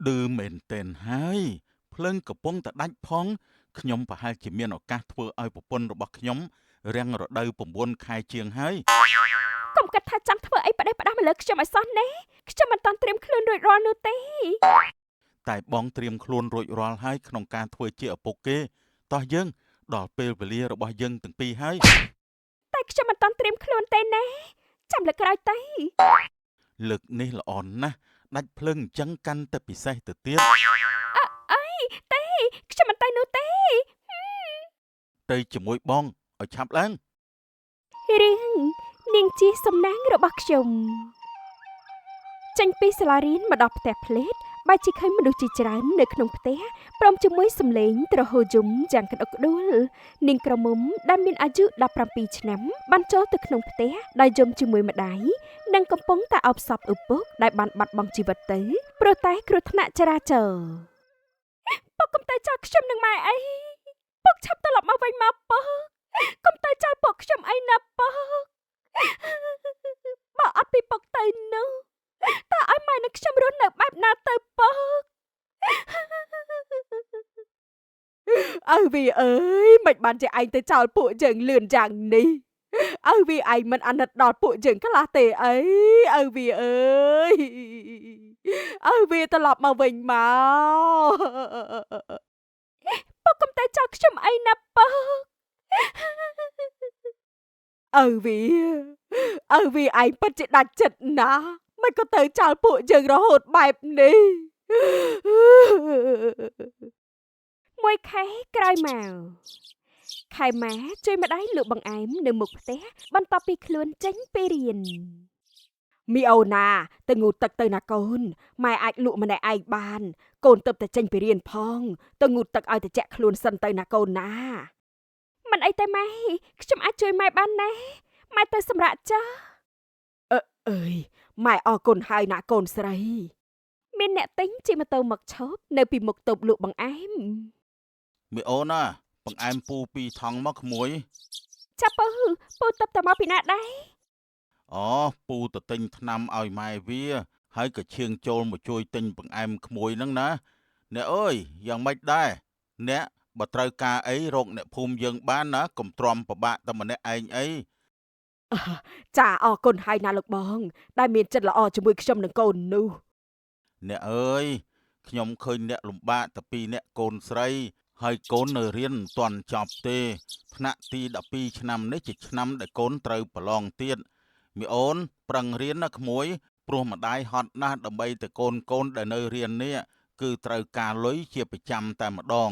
ឌឺមែនទែនហើយភ្លើងកំពុងតែដាច់ផងខ្ញុំប្រហែលជាមានឱកាសធ្វើឲ្យប្រពន្ធរបស់ខ្ញុំរាំងរដូវ9 ខែជាងហើយកុំគិតថាចង់ធ្វើអីផ្ដេសផ្ដាស់មកលើខ្ញុំឲ្យសោះណាខ្ញុំមិនតាន់ត្រៀមខ្លួនរួចរាល់នោះទេតែបងត្រៀមខ្លួនរួចរាល់ហើយក្នុងការធ្វើជាឪពុកគេតោះយើងដល់ពេលវេលារបស់យើងទាំងពីរហើយតែខ្ញុំមិនតាន់ត្រៀមខ្លួនទេណាចាំលើកក្រោយទៅលើកនេះល្អណាស់ដាច់ភ្លើងអញ្ចឹងកាន់តែពិសេសទៅទៀតអីទេខ្ញុំមិនទៅនោះទេទៅជាមួយបងឲ្យឆាប់ឡើងរឿងនាងជាសំណាងរបស់ខ្ញុំចេញពីសាលារៀនមកដល់ផ្ទះផ្លេតបែរជាឃើញមនុស្សជាច្រើននៅក្នុងផ្ទះព្រមជាមួយសំឡេងទ្រហោយំយ៉ាងក្តុកក្តួលនាងក្រមុំដែលមានអាយុ17ឆ្នាំបានចូលទៅក្នុងផ្ទះដោយយំជាមួយម្ដាយនិងកំពុងតែអបសពឪពុកដែលបានបាត់បង់ជីវិតទៅព្រោះតែគ្រោះថ្នាក់ចរាចរណ៍ពុកកុំទៅចោលខ្ញុំនឹងម៉ែអីពុកឆាប់ត្រឡប់មកវិញមកពុកកុំទៅចោលពុកខ្ញុំអីណាពុកបើអត់ពីពុកទៅនោះតើឲ្យម៉ែនិងខ្ញុំរស់នៅបែបណាទៅពុកអើវីអើយមិនបានជាឯងទៅចោលពួកយើងលឿនយ៉ាងនេះអើវីឯងមិនអាណិតដល់ពួកយើងខ្លះទេអីអើវីអើយអើវីត្រឡប់មកវិញមកពុកកុំទៅចោលខ្ញុំអីណាពុកអើវីឯងពិតជាដាច់ចិត្តណាស់មិនក៏ទៅចោលពួកយើងរហូតបែបនេះមួយខែក្រោយមកខែម៉ាជួយម្ដាយលក់បង្អែមនៅមុខផ្ទះបន្ទាប់ពីខ្លួនចេញពីរៀនមីអូណាទៅងូតទឹកទៅណាកូនម៉ែអាចលក់ម្នាក់ឯងបានកូនទៅតែចេញពីរៀនផងទៅងូតទឹកឲ្យត្រជាក់ខ្លួនសិនទៅណាកូនណាមិនអីទេម៉ែខ្ញុំអាចជួយម៉ែបានណាម៉ែទៅសម្រាប់ចាអើយម៉ែអរគុណហើយណាកូនស្រីមានអ្នកទិញជិះម៉ូតូមកឈប់នៅពីមុខតូបលក់បង្អែមមីអូនណាបង្អែមពូ2ថង់មកក្មួយចាប់ពូតបតមកពីណាដែរអូពូទៅទិញថ្នាំឲ្យម៉ែវាហើយក៏ឈៀងចូលមកជួយទិញបង្អែមក្មួយហ្នឹងណាអ្នកអើយយ៉ាងម៉េចដែរអ្នកបើត្រូវការអីរកអ្នកភូមិយើងបានណាកុំទ្រាំពិបាកតែម្នាក់ឯងអីចាអរគុណហើយណាលោកបងដែលមានចិត្តល្អជាមួយខ្ញុំនិងកូននោះអ្នកអើយខ្ញុំឃើញអ្នកលំបាកតែពីអ្នកកូនស្រីហើយកូននៅរៀនមិនទាន់ចប់ទេថ្នាក់ទី12ឆ្នាំនេះជាឆ្នាំដែលកូនត្រូវប្រឡងទៀតមីអូនប្រឹងរៀនណាក្មួយព្រោះម្ដាយហត់ណាស់ដើម្បីតែកូនដែលនៅរៀននេះគឺត្រូវការលុយជាប្រចាំតែម្ដង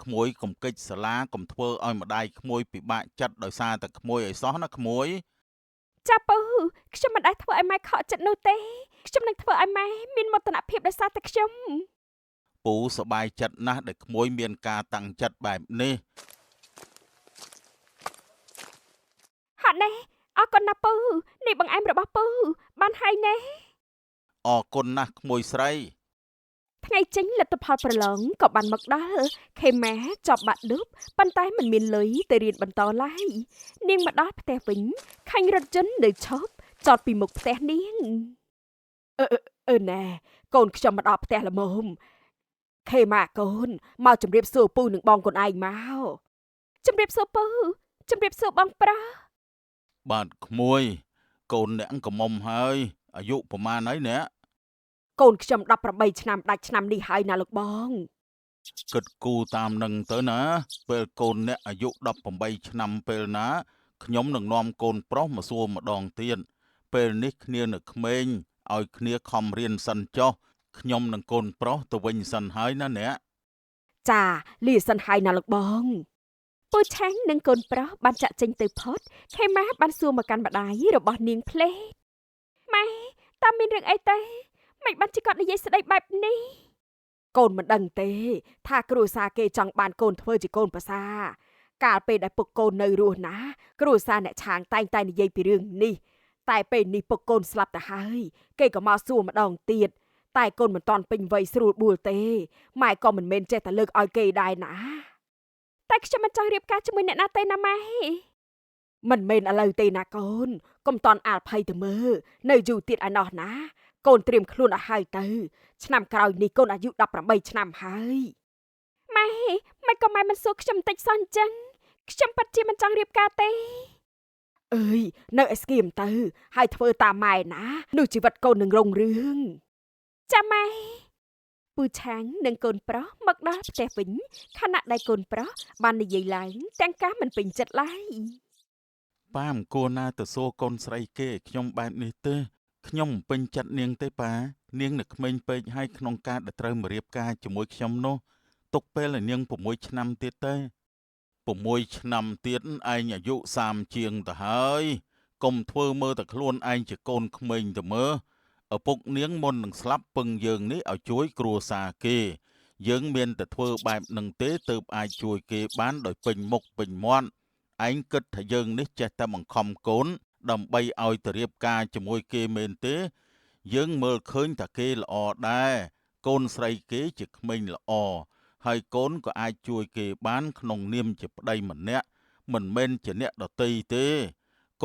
ក្មួយកុំកិច្ចសាលាកុំធ្វើឲ្យម្ដាយក្មួយពិបាកចិត្តដោយសារតែក្មួយឲ្យសោះណាក្មួយចាប់ខ្ញុំមិនដែលធ្វើឲ្យម៉ែខកចិត្តនោះទេខ្ញុំនឹងធ្វើឲ្យម៉ែមានមោទនភាពដោយសារតែខ្ញុំពូសប្បាយចិត្តណាស់ដែលក្មួយមានការតាំងចិត្តបែបនេះហត់ណែអរគុណណាពូនេះបង្អែមរបស់ពូបានហើយណែអរគុណណាស់ក្មួយស្រីថ្ងៃចេញលទ្ធផលប្រឡងក៏បានមកដល់ខេម៉ាចប់បាក់ឌុបប៉ុន្តែមិនមានលុយទៅរៀនបន្តឡើយនាងមកដល់ផ្ទះវិញខាញ់រថយន្តនៅឈប់ចតពីមុខផ្ទះនាងណែកូនខ្ញុំមកដល់ផ្ទះល្មមខេម៉ាកូនមកជម្រាបសួរពូនិងបងកូនឯងមកជម្រាបសួរពូជម្រាបសួរបងប្រុសបាទក្មួយកូនអ្នកកំមុំហើយអាយុប្រមាណហើយអ្នកកូនខ្ញុំ18ឆ្នាំដាច់ឆ្នាំនេះហើយណាលោកបងគិតគូតាមនឹងទៅណាពេលកូនអ្នកអាយុ18ឆ្នាំពេលណាខ្ញុំនឹងនាំកូនប្រុសមកសួរម្ដងទៀតពេលនេះគ្នានៅក្មេងឲ្យគ្នាខំរៀនសិនចុះខ្ញុំនឹងកូនប្រុសទៅវិញសិនហើយណាអ្នកចាលាសិនហើយណាលោកបងពូឆាំងនិងកូនប្រុសបានចាក់ចេញទៅផុតខេម៉ាបានសួរមកកាន់ម្ដាយរបស់នាងផ្លេតម៉ែតើមានរឿងអីទេមិនបានជាគាត់និយាយស្ដីបែបនេះកូនមិនដឹងទេថាគ្រួសារគេចង់បានកូនធ្វើជាកូនប្រសាកាលពេលដែលពុកកូននៅរស់ណាគ្រួសារអ្នកឆាងតែងតែនិយាយពីរឿងនេះតែពេលនេះពុកកូនស្លាប់ទៅហើយគេក៏មកសួរម្ដងទៀតតែកូនមិនតាន់ពេញវ័យស្រួលបួលទេម៉ែក៏មិនមែនចេះតែលើកឲ្យគេដែរណាតែខ្ញុំមិនចង់រៀបការជាមួយអ្នកណាទេណាម៉ែមិនមែនឥឡូវទេណាកូនកុំតន់អាលភ័យទៅមើលនៅយូរទៀតឯណោះណា កូនត្រៀមខ្លួនឲ្យហើយទៅឆ្នាំក្រោយនេះកូនអាយុ18ឆ្នាំហើយម៉ែម៉េចក៏ម៉ែមិនសួរខ្ញុំបន្តិចសោះអញ្ចឹងខ្ញុំពិតជាមិនចង់រៀបការទេអើយនៅឲ្យស្គៀមទៅហើយធ្វើតាមម៉ែណានោះជីវិតកូននឹងរុងរឿងចាម៉ែពូឆាំងនិងកូនប្រុសមកដល់ផ្ទះវិញខណៈដែលកូនប្រុសបាននិយាយឡើងទាំងការមិនពេញចិត្តឡើយប៉ាមិនគួរណាទៅសួរកូនស្រីគេខ្ញុំបែបនេះទេខ្ញុំមិនពេញចិត្តនាងទេប៉ានាងនៅក្មេងពេកហើយក្នុងការដែលត្រូវមករៀបការជាមួយខ្ញុំនោះទុកពេលឲ្យនាង6ឆ្នាំទៀតទេ6ឆ្នាំទៀតឯងអាយុ30ជាងទៅហើយកុំធ្វើមើលតែខ្លួនឯងជាកូនក្មេងទៅមើលឪពុកនាងមុននឹងស្លាប់ពឹងយើងនេះឲ្យជួយគ្រួសារគេយើងមានតែធ្វើបែបនឹងទេទើបអាចជួយគេបានដោយពេញមុខពេញមាត់ឯងគិតថាយើងនេះចេះតែបង្ខំកូនដើម្បីឲ្យទៅរៀបការជាមួយគេមែនទេយើងមើលឃើញថាគេល្អដែរកូនស្រីគេជាក្មេងល្អហើយកូនក៏អាចជួយគេបានក្នុងនាមជាប្តីម្នាក់មិនមែនជាអ្នកដទៃទេ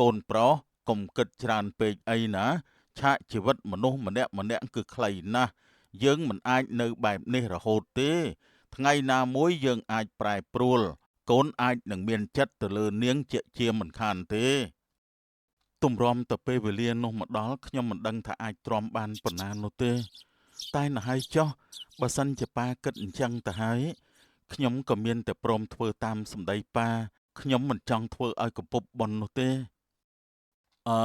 កូនប្រុសកុំគិតច្រើនពេកអីណាឆាកជីវិតមនុស្សម្នាក់គឺខ្លីណាស់យើងមិនអាចនៅបែបនេះរហូតទេថ្ងៃណាមួយយើងអាចប្រែប្រួលកូនអាចនឹងមានចិត្តទៅលើនាងជាមិនខានទេទម្រាំទៅពេលវេលានោះមកដល់ខ្ញុំមិនដឹងថាអាចទ្រាំបានប៉ុណ្ណានោះទេតែណ៎ហើយចុះបើសិនជាប៉ាគិតអញ្ចឹងទៅហើយខ្ញុំក៏មានតែព្រមធ្វើតាមសម្ដីប៉ាខ្ញុំមិនចង់ធ្វើឲ្យកំពប់ប៉ុននោះទេអើ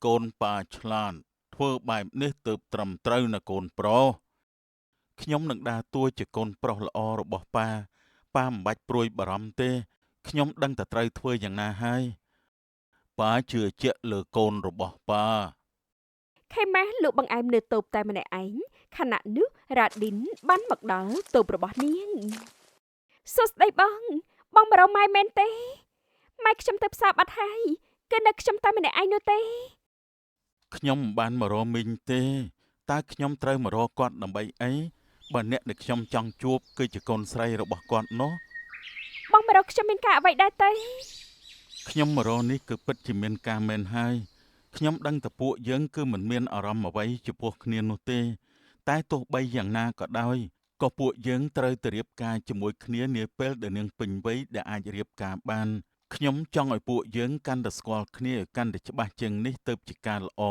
កូនប៉ាឆ្លាតធ្វើបែបនេះទើបត្រឹមត្រូវណាកូនប្រុសខ្ញុំនឹងដើរតួជាកូនប្រុសល្អរបស់ប៉ាមិនបាច់ព្រួយបារម្ភទេខ្ញុំដឹងតែត្រូវធ្វើយ៉ាងណាហើយប៉ាជឿជាក់លើកូនរបស់ប៉ាខេម៉ាស់លោកបង្អែមនៅតូបតែម្នាក់ឯងខណៈនោះរ៉ាឌីនបានមកដល់តូបរបស់នាងសួស្ដីបងមករកម៉ែមែនទេម៉ែខ្ញុំទៅផ្សារបាត់ហើយគឺនៅខ្ញុំតែម្នាក់ឯងនោះទេខ្ញុំមិនបានមករកមីងទេតើខ្ញុំត្រូវមករកគាត់ដើម្បីអីបើអ្នកដែលខ្ញុំចង់ជួបគឺជាកូនស្រីរបស់គាត់នោះបងមករកខ្ញុំមានការអ្វីដែរទេខ្ញុំមករកនេះគឺពិតជាមានការមែនហើយខ្ញុំដឹងតែពួកយើងគឺមិនមានអារម្មណ៍អ្វីចំពោះគ្នានោះទេតែទោះបីយ៉ាងណាក៏ដោយក៏ពួកយើងត្រូវទៅរៀបការជាមួយគ្នានាពេលដែលនាងពេញវ័យដែលអាចរៀបការបានខ្ញុំចង់ឲ្យពួកយើងកាន់តែស្គាល់គ្នាឲ្យកាន់តែច្បាស់ជាងនេះទៅជាការល្អ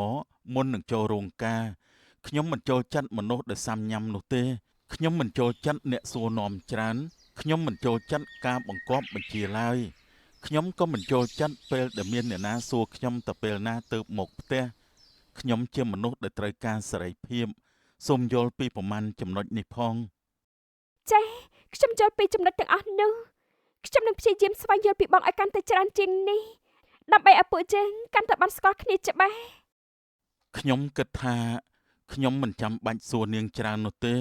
មុននឹងចូលរោងការខ្ញុំមិនចូលចិត្តមនុស្សដែលសាំញ៉ាំនោះទេខ្ញុំមិនចូលចិត្តអ្នកសួរនាំច្រើនខ្ញុំមិនចូលចិត្តការបង្គាប់បញ្ជាឡើយខ្ញុំក៏មិនចូលចិត្តពេលដែលមានអ្នកណាសួរខ្ញុំទៅពេលណាទៅមកផ្ទះខ្ញុំជាមនុស្សដែលត្រូវការសេរីភាពសូមយល់ពីប្រមាណចំណុចនេះផងចាខ្ញុំយល់ពីចំណុចទាំងអស់នោះខ្ញុំនឹងព្យាយាមស្វែងយល់ពីបងឲ្យកាន់តែច្រើនជាងនេះដើម្បីឲ្យពួកយើងកាន់តែបានស្គាល់គ្នាច្បាស់ខ្ញុំគិតថាខ្ញុំមិនចាំបាច់សួរនាងច្រើននោះទេ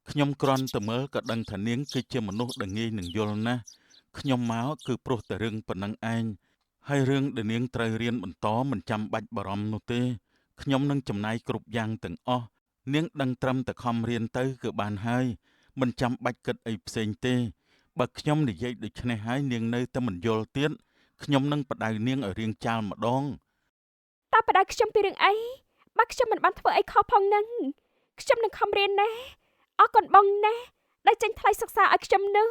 ខ្ញុំគ្រាន់តែមើលក៏ដឹងថានាងគឺជាមនុស្សដែលងាយនឹងយល់ណាស់ខ្ញុំមកគឺព្រោះតែរឿងប៉ុណ្ណឹងឯងហើយរឿងដែលនាងត្រូវរៀនបន្តមិនចាំបាច់បារម្ភនោះទេខ្ញុំនឹងចំណាយគ្រប់យ៉ាងទាំងអស់នាងដឹងត្រឹមតែខំរៀនទៅគឺបានហើយមិនចាំបាច់គិតអីផ្សេងទេបើខ្ញុំនិយាយដូច្នេះហើយនាងនៅតែមិនយល់ទៀតខ្ញុំនឹងបដៅនាងឲ្យរៀងចាលម្ដងតើបដៅខ្ញុំពីរឿងអីបើខ្ញុំមិនបានធ្វើអីខុសផងនឹងខ្ញុំនឹងខំរៀនណាអរគុណបងណាដែលចេញថ្លៃសិក្សាឲ្យខ្ញុំនោះ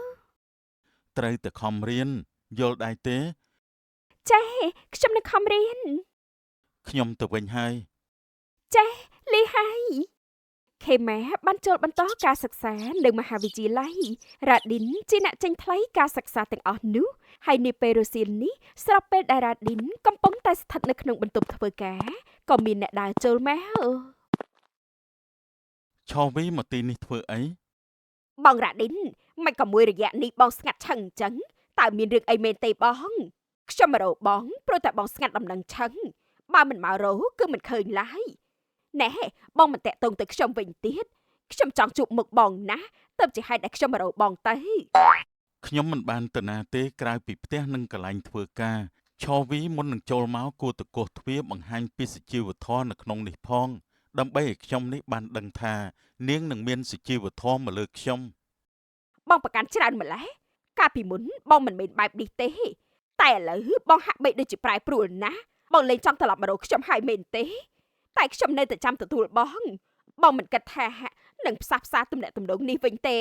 ត្រូវតែខំរៀនយល់ដែរទេចាខ្ញុំនឹងខំរៀនខ្ញុំទៅវិញហើយចាលីហើយខេម៉ាបានចូលបន្តការសិក្សានៅមហាវិទ្យាល័យរ៉ាឌីនជាអ្នកចេញថ្លៃការសិក្សាទាំងអស់នោះហើយនាពេលរសៀលនេះស្របពេលដែលរ៉ាឌីនកំពុងតែស្ថិតនៅក្នុងបន្ទប់ធ្វើការក៏មានអ្នកដើរចូលមកឆោវីមកទីនេះធ្វើអីបងរ៉ាឌីនមិនក៏មួយរយៈនេះបងស្ងាត់ឆឹងអញ្ចឹងតើមានរឿងអីមែនទេបងខ្ញុំមករកបងព្រោះតែបងស្ងាត់ដំណឹងឆឹងបើមិនមករកគឺមិនឃើញឡើយណែបងមិនតាក់ទងទៅខ្ញុំវិញទៀតខ្ញុំចង់ជួបមុខបងណាទើបជាហេតុដែលខ្ញុំមករកបងទៅខ្ញុំមិនបានទៅណាទេក្រៅពីផ្ទះនិងកន្លែងធ្វើការឆោវីមុននឹងចូលមកគួរតកោះទ្វារបង្ហាញពីសុជីវធម៌នៅក្នុងនេះផងដើម្បីឲ្យខ្ញុំនេះបានដឹងថានាងនឹងមានសុជីវធម៌មកលើខ្ញុំបងប្រកាន់ច្រើនម្ល៉េះកាលពីមុនបងមិនមែនបែបនេះទេតែឥឡូវបងហាក់បីដូចជាប្រែប្រួលណាស់បងលែងចង់ត្រឡប់មករកខ្ញុំហើយមែនទេ តែខ្ញុំនៅតែចាំទទួលបងមិនគិតថានឹងផ្សះផ្សាទំនាក់ទំនងនេះវិញទេ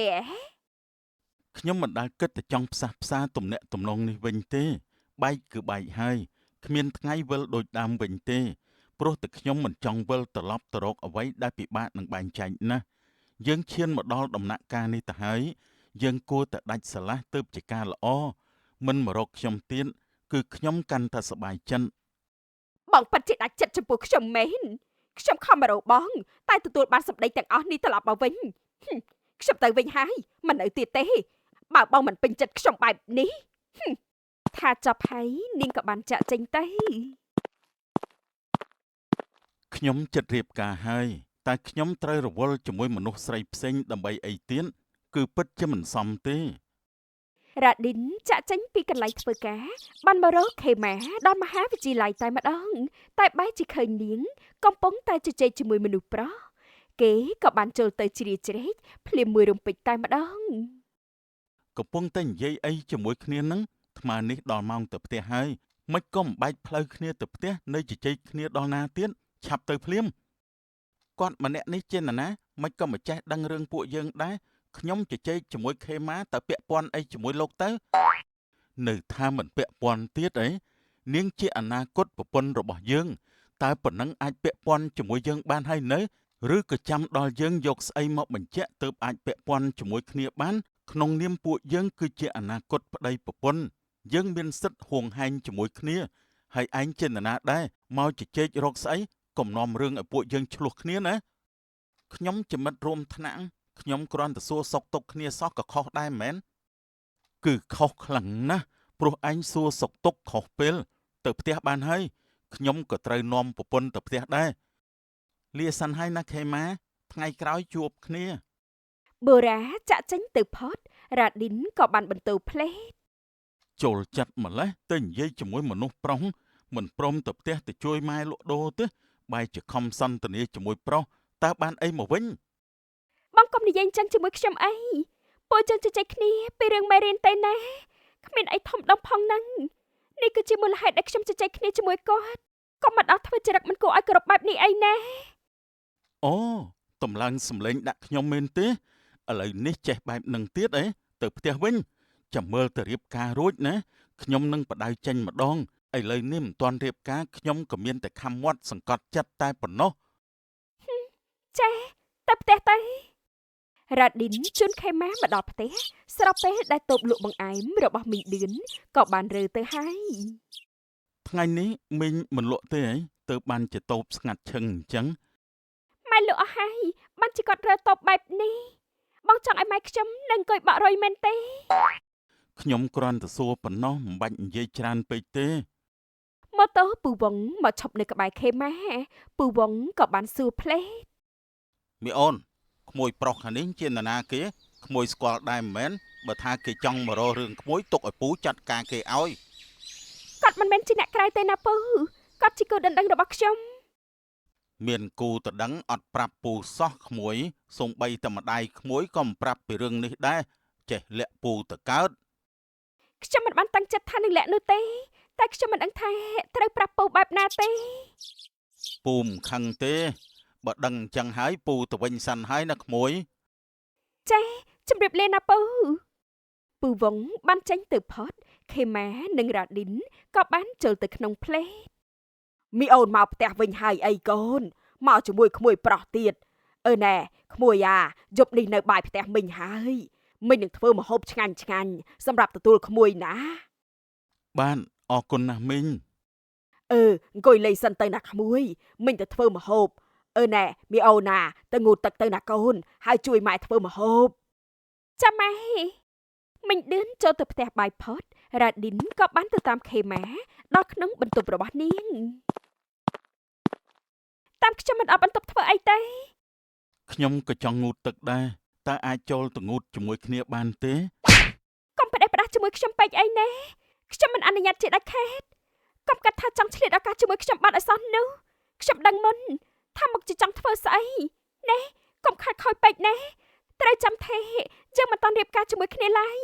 ខ្ញុំមិនដែលគិតតែចង់ផ្សះផ្សាទំនាក់ទំនងនេះវិញទេបែកគឺបែកហើយគ្មានថ្ងៃវិលដូចដើមវិញទេព្រោះតែខ្ញុំមិនចង់វិលត្រឡប់ទៅរកអ្វីដែលពិបាកនឹងបែងចែកណាស់យើងឈានមកដល់ដំណាក់កាលនេះទៅហើយយើងគួរតែដាច់ស្រឡះទៅជាការល្អមិនមករកខ្ញុំទៀតគឺខ្ញុំកាន់តែសប្បាយចិត្ត បងពិតជាដាច់ចិត្តចំពោះខ្ញុំមែនខ្ញុំខំមករកបងតែទទួលបានសម្ដីទាំងអស់នេះត្រឡប់មកវិញខ្ញុំទៅវិញហើយមិននៅទៀតទេបើបងមិនពេញចិត្តខ្ញុំបែបនេះថាចប់ហើយនាងក៏បានចាក់ចេញទៅ ខ្ញុំចិត្តរៀបការហើយតែខ្ញុំត្រូវរវល់ជាមួយមនុស្សស្រីផ្សេងដើម្បីអីទៀតគឺពិតជាមិនសមទេ រ៉ាឌីនចាក់ចេញពីកន្លែងធ្វើការបានមករកខេម៉ាដល់មហាវិទ្យាល័យតែម្ដងតែបែរជាឃើញនាងកំពុងតែជជែកជាមួយមនុស្សប្រុសគេក៏បានចូលទៅជ្រៀតជ្រែកភ្លាមមួយរំពេចតែម្ដង កំពុងតែនិយាយអីជាមួយគ្នានឹងថ្មនេះដល់ម៉ោងទៅផ្ទះហើយមិនក៏មិនបែកផ្លូវគ្នាទៅផ្ទះនៅជជែកគ្នាដល់ណាទៀតឆាប់ទៅភ្លាមគាត់ម្នាក់នេះចេះណាមិនក៏មិនចេះដឹងរឿងពួកយើងដែរខ្ញុំជជែកជាមួយខេម៉ាតើពាក់ព័ន្ធអីជាមួយលោកទៅនៅថាមិនពាក់ព័ន្ធទៀតអីនាងជាអនាគតប្រពន្ធរបស់យើងតើប៉ុណ្ណឹងអាចពាក់ព័ន្ធជាមួយយើងបានហើយនៅឬក៏ចាំដល់យើងយកស្អីមកបញ្ជាក់ទើបអាចពាក់ព័ន្ធជាមួយគ្នាបានក្នុងនាមពួកយើងគឺជាអនាគតប្តីប្រពន្ធយើងមានសិទ្ធិហួងហែងជាមួយគ្នាហើយឯងចេតនាដែរមកជជែករកស្អីកុំនាំរឿងឲ្យពួកយើងឆ្លោះគ្នាណាខ្ញុំជាមិត្តរួមថ្នាក់ខ្ញុំគ្រាន់តែសួរសុខទុក្ខគ្នាសោះក៏ខុសដែរមែនគឺខុសខ្លាំងណាស់ព្រោះឯងសួរសុខទុក្ខខុសពេលទៅផ្ទះបានហើយខ្ញុំក៏ត្រូវនាំប្រពន្ធទៅផ្ទះដែរលាសិនហើយណាខេម៉ាថ្ងៃក្រោយជួបគ្នា បូរ៉ាចាក់ចេញទៅផុតរ៉ាឌីនក៏បានបន្ទោផ្លេត ចូលចិត្តម្លេះទៅនិយាយជាមួយមនុស្សប្រុសមិនព្រមទៅផ្ទះទៅជួយម៉ែលក់ដូរទេបែរជាខំសន្ទនាជាមួយប្រុសតើបានអីមកវិញ បងកុំនិយាយអញ្ចឹងជាមួយខ្ញុំអីពួកយើងជជែកគ្នាពីរឿងមេរៀនទេណាគ្មានអីធំដុំផងហ្នឹងនេះគឺជាមូលហេតុដែលខ្ញុំជជែកគ្នាជាមួយគាត់កុំមកដល់ធ្វើចរិតមិនគួរឲ្យគោរពបែបនេះអីណា អូតម្លើងសម្លេងដាក់ខ្ញុំមែនទេឥឡូវនេះចេះបែបនឹងទៀតអីទៅផ្ទះវិញចាំមើលទៅរៀបការរួចណាខ្ញុំនឹងបដៅចេញម្ដងឥឡូវនេះមិនទាន់រៀបការខ្ញុំក៏មានតែខំមាត់សង្កត់ចិត្តតែប៉ុណ្ណោះ ចាទៅផ្ទះទៅរ៉ាឌីនជូនខេម៉ាមកដល់ផ្ទះស្របពេលដែលតូបលក់បង្អែមរបស់មីងឌឿនក៏បានរើទៅហើយ ថ្ងៃនេះមីងមិនលក់ទេអីទៅបានជាតូបស្ងាត់ឈឹងអញ្ចឹង ម៉ែលក់អស់ហើយបានជាគាត់រើតូបបែបនេះបងចង់ឲ្យម៉ែខ្ញុំនឹងអង្គុយបាក់រុយមែនទេ ខ្ញុំគ្រាន់តែសួរប៉ុណ្ណោះមិនបាច់និយាយច្រើនពេកទេ ម៉ូតូពូវងមកឈប់នៅក្បែរខេម៉ាពូវងក៏បានសួរផ្លេត មីអូនក្មួយប្រុសខាងនេះជានរណាគេក្មួយស្គាល់ដែរមិនមែនបើថាគេចង់មករករឿងក្មួយទុកឲ្យពូចាត់ការគេឲ្យ គាត់មិនមែនជាអ្នកក្រៅទេណាពូគាត់ជាគូដណ្ដឹងរបស់ខ្ញុំ មានគូតដឹងអត់ប្រាប់ពូសោះក្មួយសូម្បីតែម្ដាយក្មួយក៏មិនប្រាប់ពីរឿងនេះដែរចេះលាក់ពូទៅកើត ខ្ញុំមិនបានតាំងចិត្តថានឹងលាក់នោះទេតែខ្ញុំមិនដឹងថាត្រូវប្រាប់ពូបែបណាទេ ពូមិនខឹងទេបើដឹងអញ្ចឹងហើយពូទៅវិញសិនហើយណាក្មួយ ចាជម្រាបលាណាពូពូវងបានចេញទៅផុតខេម៉ានិងរ៉ាឌីនក៏បានចូលទៅក្នុងផ្លេត មីអូនមកផ្ទះវិញហើយអីកូនមកជាមួយក្មួយប្រុសទៀតណែក្មួយអាយប់នេះនៅបាយផ្ទះមីងហើយមីងនឹងធ្វើម្ហូបឆ្ងាញ់សម្រាប់ទទួលក្មួយណា បានអរគុណណាស់មីង អង្គុយលេងសិនទៅណាក្មួយមីងទៅធ្វើម្ហូបណែមីអូនណាទៅងូតទឹកទៅណាកូនហើយជួយម៉ែធ្វើម្ហូបចាំម៉ែមីងឌឿនចូលទៅផ្ទះបាយផុតរ៉ាឌីនក៏បានទៅតាមខេម៉ាដល់ក្នុងបន្ទប់របស់នាងតាមខ្ញុំមិនអត់បន្ទប់ធ្វើអីទេ ខ្ញុំក៏ចង់ងូតទឹកដែរតើអាចចូលទៅងូតជាមួយគ្នាបានទេ កុំផ្ដេសផ្ដាស់ជាមួយខ្ញុំពេកអីណាខ្ញុំមិនអនុញ្ញាតជាដាច់ខាតកុំកាត់ថាចង់ឆ្លៀតឱកាសជាមួយខ្ញុំបាត់ឲ្យសោះនោះខ្ញុំដឹងមុនថាមកជាចង់ធ្វើស្អីណែកុំខាត់ខ້ອຍពេកណាត្រូវចាំថាយើងមិនតាន់រៀបការជាមួយគ្នាឡើយ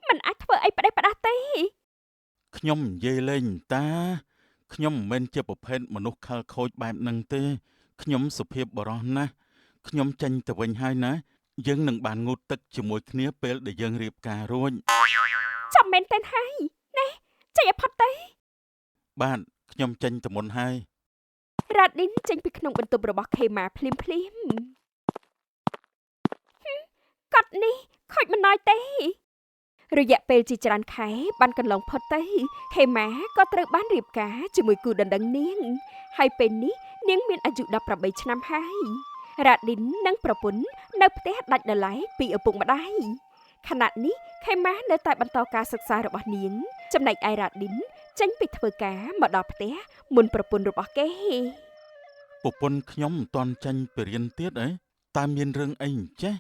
មិនអាចធ្វើអីផ្ដេសផ្ដាស់ទេ ខ្ញុំនិយាយលេងតាខ្ញុំមិនមែនជាប្រភេទមនុស្សខលខូចបែបហ្នឹងទេ ខ្ញុំសុភាពបរោះណាស់ខ្ញុំចេញទៅវិញហើយណាយើងនឹងបានងូតទឹកជាមួយគ្នាពេលដែលយើងរៀបការរួច ចាំមែនទេហើយណែចេញឲ្យផុតទៅ បាទខ្ញុំចេញទៅមុនហើយ រ៉ាឌីនចេញពីក្នុងបន្ទប់របស់ខេម៉ាភ្លាមគាត់នេះខូចមិនណយទេរយៈពេលជាច្រើនខែបានកន្លងផុតទៅខេម៉ាក៏ត្រូវបានរៀបការជាមួយគូដណ្ដឹងនាងហើយពេលនេះនាងមានអាយុ18ឆ្នាំហើយរ៉ាឌីននិងប្រពន្ធនៅផ្ទះដាច់ដោយឡែកពីឪពុកម្ដាយខណៈនេះខេម៉ានៅតែបន្តការសិក្សារបស់នាងចំណែកឯរ៉ាឌីនចេញពីធ្វើការមកដល់ផ្ទះមុនប្រពន្ធរបស់គេ ប្រពន្ធខ្ញុំមិនទាន់ចេញពីរៀនទៀតអីតើមានរឿងអីអញ្ចេះ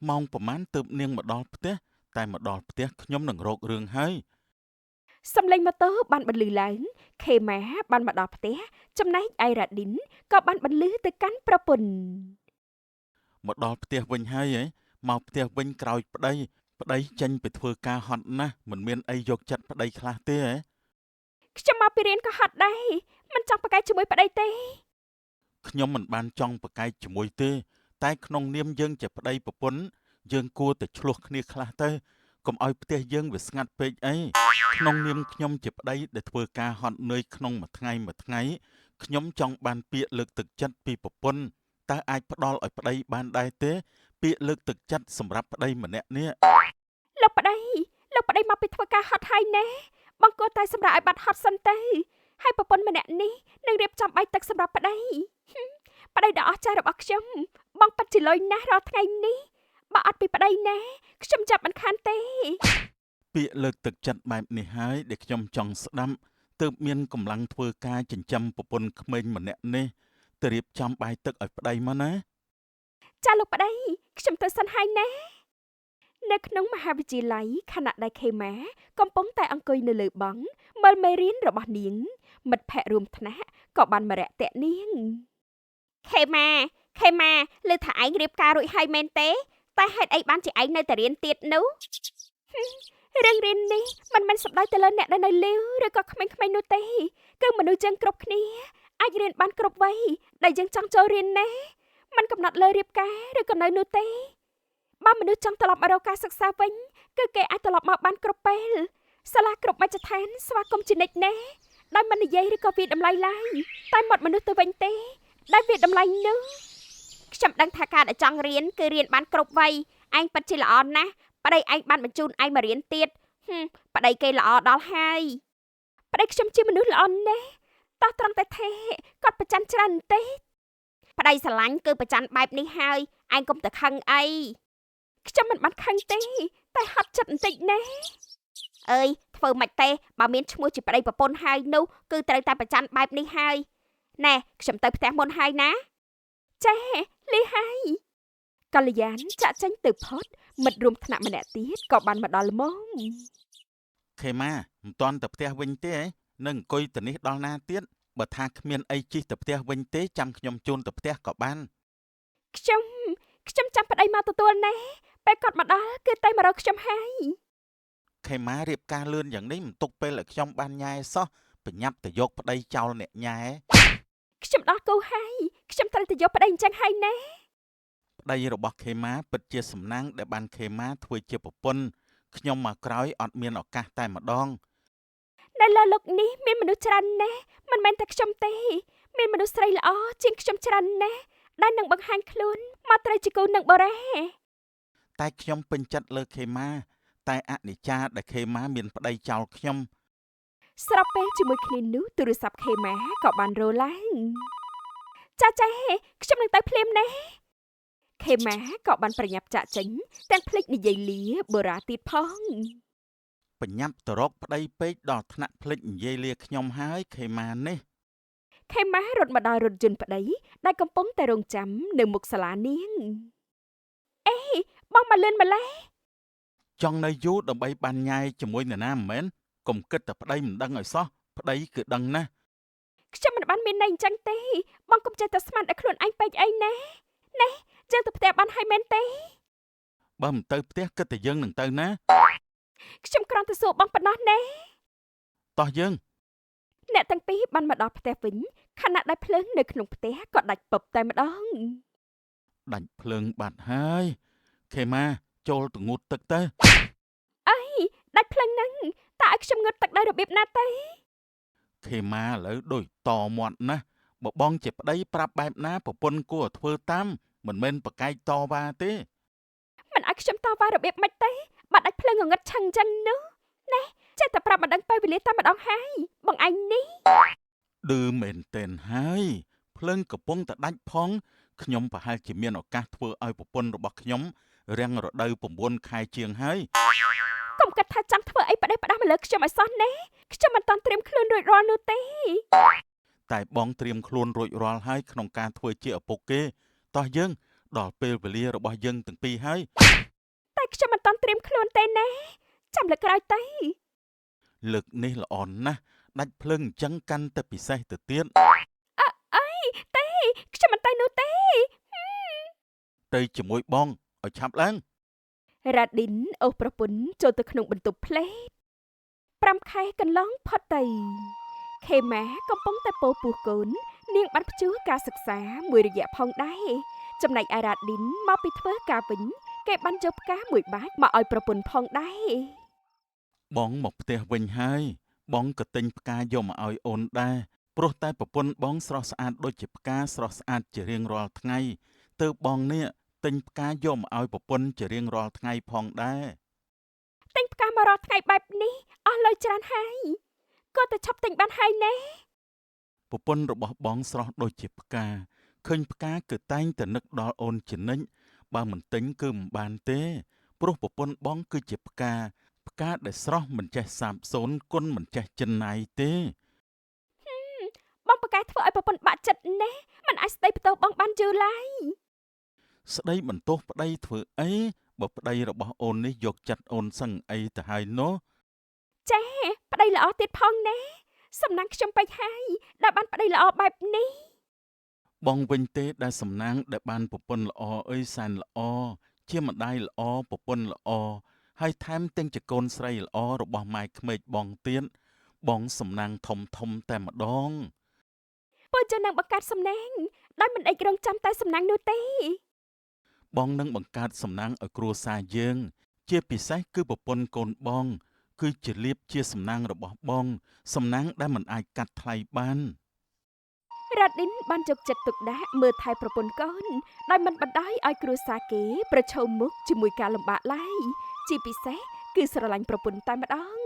ម៉ោងប្រហែលទើបនាងមកដល់ផ្ទះតែមកដល់ផ្ទះខ្ញុំនឹងរករឿងហើយ សំឡេងម៉ូតូបានបន្លឺឡើងខេម៉ាបានមកដល់ផ្ទះចំណែកឯរ៉ាឌីនក៏បានបន្លឺទៅកាន់ប្រពន្ធ មកដល់ផ្ទះវិញហើយមកផ្ទះវិញក្រោយប្តីចេញទៅធ្វើការហត់ណាស់មិនមានអីយកចិត្តប្តីខ្លះទេ ខ្ញុំមកពីរៀនក៏ហត់ដែរមិនចង់ប្រកែកជាមួយប្តីទេ ខ្ញុំមិនបានចង់ប្រកែកជាមួយទេតែក្នុងនាមយើងជាប្តីប្រពន្ធយើងគួរតែឆ្លោះគ្នាខ្លះទៅកុំឲ្យផ្ទះយើងវាស្ងាត់ពេកអីក្នុងនាមខ្ញុំជាប្តីដែលធ្វើការហត់នឿយក្នុងមួយថ្ងៃខ្ញុំចង់បានពាក្យលើកទឹកចិត្តពីប្រពន្ធតើអាចផ្ដល់ឲ្យប្តីបានដែរទេពាក្យលើកទឹកចិត្តសម្រាប់ប្តីម្នាក់នេះ លោកប្តីមកពីធ្វើការហត់ហើយណែបងគួរតែសម្រាប់ឲ្យបាត់ហត់សិនទៅហើយប្រពន្ធម្នាក់នេះនឹងរៀបចំបាយទឹកសម្រាប់ប្តីប្តីដ៏អស្ចារ្យរបស់ខ្ញុំបងពិតជាលុយណាស់រាល់ថ្ងៃនេះបើអត់ពីប្តីណាខ្ញុំចាប់មិនខានទេ ពាក្យលើកទឹកចិត្តបែបនេះហើយដែលខ្ញុំចង់ស្ដាប់ទើបមានកម្លាំងធ្វើការចិញ្ចឹមប្រពន្ធក្មេងម្នាក់នេះទៅរៀបចំបាយទឹកឲ្យប្តីមកណា ចាលោកប្តីខ្ញុំទៅសិនហើយណានៅក្នុងមហាវិទ្យាល័យខណៈដែលខេម៉ាកំពុងតែអង្គុយនៅលើបង់មើលមេរៀនរបស់នាងមិត្តភ័ក្តិរួមថ្នាក់ក៏បានមករាក់ទាក់នាងខេម៉ាលើថាឯងរៀបការរួចហើយមែនទេតែហេតុអីបានជាឯងនៅតែរៀនទៀតនោះរឿងរៀននេះមិនមែនសំដៅទៅលើអ្នកដែលនៅលាវឬក៏ក្មេងៗនោះទេគឺមនុស្សយើងគ្រប់គ្នាអាចរៀនបានគ្រប់វ័យដែលយើងចង់ចូលរៀនណាមិនកំណត់លើរៀបការឬក៏នៅនោះទេបើមនុស្សចង់ត្រឡប់មករកការសិក្សាវិញគឺគេអាចត្រឡប់មកបានគ្រប់ពេលសាលាគ្រប់មជ្ឈដ្ឋានស្វាគមន៍ជានិច្ចណាដោយមិននិយាយឬក៏វាតម្លៃឡើយតែមាត់មនុស្សទៅវិញទេដែលវាតម្លៃនោះខ្ញុំដឹងថាការដែលចង់រៀនគឺរៀនបានគ្រប់វ័យឯងពិតជាល្អណាស់ប្តីឯងបានបញ្ជូនឯងមករៀនទៀតប្តីគេល្អដល់ហើយប្តីខ្ញុំជាមនុស្សល្អណាស់តោះត្រង់តែទេគាត់ប្រច័ណ្ឌច្រើនទេប្តីស្រឡាញ់គឺប្រច័ណ្ឌបែបនេះហើយឯងកុំទៅខឹងអីខ្ញុំមិនបានខឹងទេតែហត់ចិត្តបន្តិចណាអើយធ្វើមិនទេបើមានឈ្មោះជាប្តីប្រពន្ធហើយនោះគឺត្រូវតែប្រច័ណ្ឌបែបនេះហើយណែខ្ញុំទៅផ្ទះមុនហើយណាចាលីហើយកល្យានចាក់ចេញទៅផុតមិត្តរួមថ្នាក់ម្នាក់ទៀតក៏បានមកដល់ល្មម ខេម៉ាមិនទាន់ទៅផ្ទះវិញទេនឹងអង្គុយទៅនេះដល់ណាទៀតបើថាគ្មានអីជិះទៅផ្ទះវិញទេចាំខ្ញុំជូនទៅផ្ទះក៏បាន ខ្ញុំចាំប្តីមកទទួលណែពេលគាត់មកដល់គឺតែមករកខ្ញុំហើយ ខេម៉ារៀបការលឿនយ៉ាងនេះមិនទុកពេលឲ្យខ្ញុំបានញ៉ែសោះប្រញាប់ទៅយកប្តីចោលអ្នកញ៉ែ ខ្ញុំដល់គូហើយខ្ញុំត្រូវទៅយកប្តីអញ្ចឹងហើយណា ប្តីរបស់ខេម៉ាពិតជាសំណាងដែលបានខេម៉ាធ្វើជាប្រពន្ធខ្ញុំមកក្រោយអត់មានឱកាសតែម្ដង នៅលើលោកនេះមានមនុស្សច្រើនណាស់មិនមែនតែខ្ញុំទេមានមនុស្សស្រីល្អជាងខ្ញុំច្រើនណាស់ដែលនឹងបង្ហាញខ្លួនមកត្រូវជាគូនឹងបូរ៉ា តែខ្ញុំពេញចិត្តលើខេម៉ាតែអនិច្ចាដែលខេម៉ាមានប្តីចោលខ្ញុំ ស្របពេលជាមួយគ្នានោះទូរស័ព្ទខេម៉ាក៏បានរោឡើងចាខ្ញុំនឹងទៅភ្លាមណាខេម៉ាក៏បានប្រញាប់ចាក់ចេញទាំងភ្លេចនិយាយលាបូរ៉ាទៀតផង បញ្ញាប់ទៅរកប្តីពេកដល់ថ្នាក់ភ្លេចនិយាយលាខ្ញុំហើយខេម៉ានេះ ខេម៉ារត់មកដល់រថយន្តប្តីដែលកំពុងតែរង់ចាំនៅមុខសាលានាងអេបងមកលឿនម្ល៉េះ ចង់នៅយូរដើម្បីបានញ៉ែជាមួយនរណាមិនមែនកុំគិតតែប្តីមិនដឹងឲ្យសោះប្តីគឺដឹងណាស់ ខ្ញុំមិនបានមានន័យអញ្ចឹងទេបងកុំចេះតែស្មានដល់ខ្លួនឯងពេកអីណាយើងទៅផ្ទះបានហើយមែនទេ បើមិនទៅផ្ទះគិតតែយើងនឹងទៅណា ខ្ញុំគ្រាន់តែសួរបងប៉ុណ្ណោះណា តោះយើង អ្នកទាំងពីរបានមកដល់ផ្ទះវិញ ខណៈដែលភ្លើងនៅក្នុងផ្ទះក៏ដាច់ពឹបតែម្ដង ដាច់ភ្លើងបាត់ហើយខេម៉ាចូលទៅងូតទឹកទៅ អីដាច់ភ្លើងហ្នឹងតើឲ្យខ្ញុំងត់ទឹកដោយរបៀបណាទេ ខេម៉ាឥឡូវដូចតមាត់ណាស់បើបងជាប្តីប្រាប់បែបណាប្រពន្ធគួរឲ្យធ្វើតាមមិនមែនប្រកែកតវ៉ាទេ មិនឲ្យខ្ញុំតវ៉ារបៀបម៉េចទេបាត់ដាច់ភ្លើងងងឹតឆឹងចឹងនោះណែចេះតែប្រាប់មិនដឹងពេលវេលាតែម្ដងហើយបងឯងនេះ ឌឺមែនតែនហើយភ្លើងកំពុងតែដាច់ផងខ្ញុំប្រហែលជាមានឱកាសធ្វើឲ្យប្រពន្ធរបស់ខ្ញុំរាំងរដូវ9 ខែជាងហើយក ុំគិតថាចង់ធ្វើអីផ្ដេសផ្ដាស់មកលើខ្ញុំឲ្យសោះណែខ្ញុំមិនតាន់ត្រៀមខ្លួនរួចរាល់នោះទេ តែបងត្រៀមខ្លួនរួចរាល់ហើយក្នុងការធ្វើជាឪពុកគេតោះយើងដល់ពេលវេលារបស់យើងទាំងពីរហើយ តែខ្ញុំមិនតាន់ត្រៀមខ្លួនទេណែចាំលើកក្រោយទៅ លើកនេះល្អណាស់ដាច់ភ្លើងអញ្ចឹងកាន់តែពិសេសទៅទៀត អីទេខ្ញុំមិនទៅនោះទេ ទៅជាមួយបងឲ្យឆាប់ឡើង រ៉ាឌីនអូសប្រពន្ធចូលទៅក្នុងបន្ទប់ផ្លេត5 ខែកន្លងផុតទៅខេម៉ាកំពុងតែពោលពោះកូននាងបានព្យួរការសិក្សាមួយរយៈផងដែរចំណែកឯរ៉ាឌីនមកពីធ្វើការវិញគេបានយកផ្កាមួយបាច់មកឲ្យប្រពន្ធផងដែរ បងមកផ្ទះវិញហើយបងក៏ទិញផ្កាយកមកឲ្យអូនដែរព្រោះតែប្រពន្ធបងស្រស់ស្អាតដូចជាផ្កាស្រស់ស្អាតជារៀងរាល់ថ្ងៃទើបបងនេះទិញផ្កាយកមកឲ្យប្រពន្ធជារៀងរាល់ថ្ងៃផងដែរ ទិញផ្កាមករាល់ថ្ងៃបែបនេះអស់លុយច្រើនហើយក៏ទៅឈប់ទិញបានហើយណែ ប្រពន្ធរបស់បងស្រស់ដូចជាផ្កាឃើញផ្កាគឺតែងតែនឹកដល់អូនជានិច្ចបើមិនទិញគឺមិនបានទេព្រោះប្រពន្ធបងគឺជាផ្កាដែលស្រស់មិនចេះសាបសូន្យគុណមិនចេះចិនណាយទេ បងប្រកែកធ្វើឲ្យប្រពន្ធបាក់ចិត្តណែមិនអាចស្ដីបន្ទោសបងបានយូរឡើយ ស្ដីបន្ទោសប្តីធ្វើអីបើប្តីរបស់អូននេះយកចិត្តអូនសឹងអីទៅហើយនោះ ចាប្តីល្អទៀតផងណែសំណាងខ្ញុំពេចហើយដែលបានប្តីល្អបែបនេះ បងវិញទេដែលសំណាងដែលបានប្រពន្ធល្អអីសែនល្អជាម្ដាយល្អប្រពន្ធល្អហើយថែមទាំងជាកូនស្រីល្អរបស់ម៉ែក្មេកបងទៀតបងសំណាងធំតែម្ដង ពលជនឹងបង្កើតសំណាងដោយមិនដេករងចាំតែសំណាងនោះទេ បងនឹងបង្កើតសំណាងឲ្យគ្រួសារយើងជាពិសេសគឺប្រពន្ធកូនបងគឺជាលៀបជាសំណាងរបស់បងសំណាងដែលមិនអាចកាត់ថ្លៃបាន រ៉ាឌីនបានយកចិត្តទុកដាក់មើលថែប្រពន្ធកូនដោយមិនបណ្ដោយឲ្យគ្រួសារគេប្រឈមមុខជាមួយការលំបាកឡើយជាពិសេសគឺស្រឡាញ់ប្រពន្ធតែម្ដង